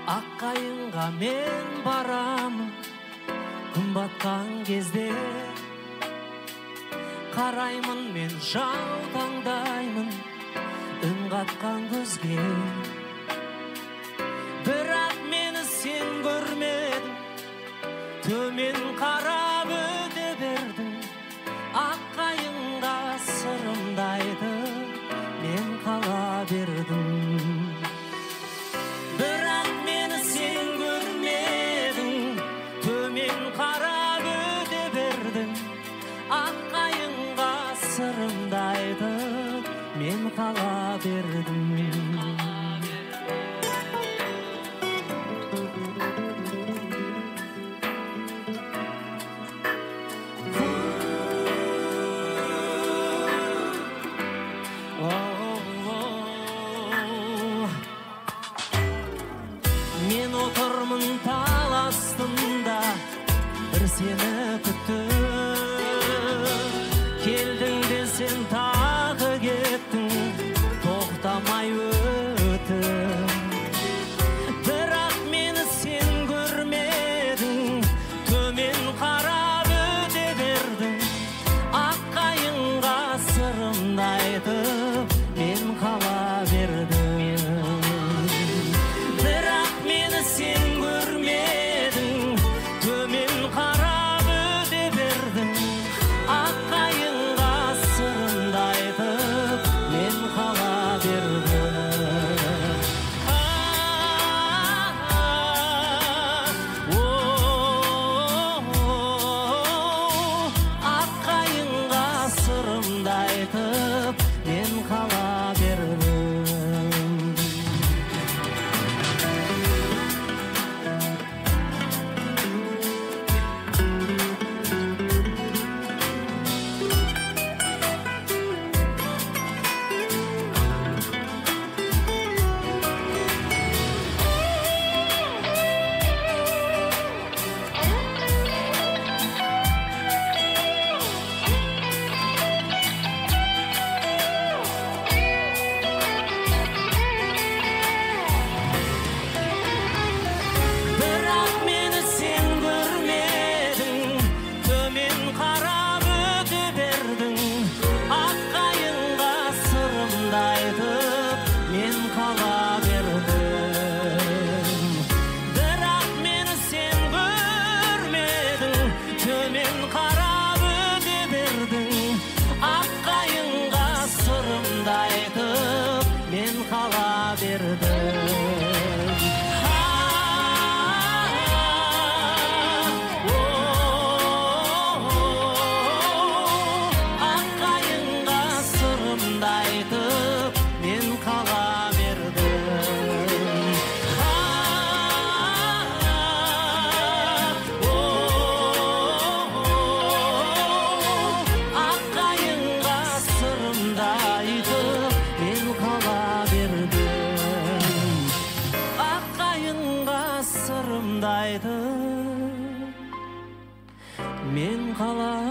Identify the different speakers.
Speaker 1: Аққайынға мен барамын күн батқан кезде, қараймын мен жаутаңдаймын үн қатқан көзге. Бірақ мені сен көрмедің, төмен қарап өте бердің. Аққайынға сырымды айтып мен қала бердім. Бірақ мені сен көрмедің, төмен қарап өте бердің. Аққайынға сырымды айтып мен қала бердім. Мен отырмын тал астында, бір сені күтіп. Келдің де сен тағы кеттің, тоқтамай өтіп. Бірақ мені сен көрмедің, төмен қарап өте бердің. Аққайынға сырымды айтып мен қала бердім. Сен көрмедің, төмен қарап өте бердің. Аққайынға сырымды айтып мен қала бердім. Аққайынға сырымды айтып мен қала бердім. Мен қала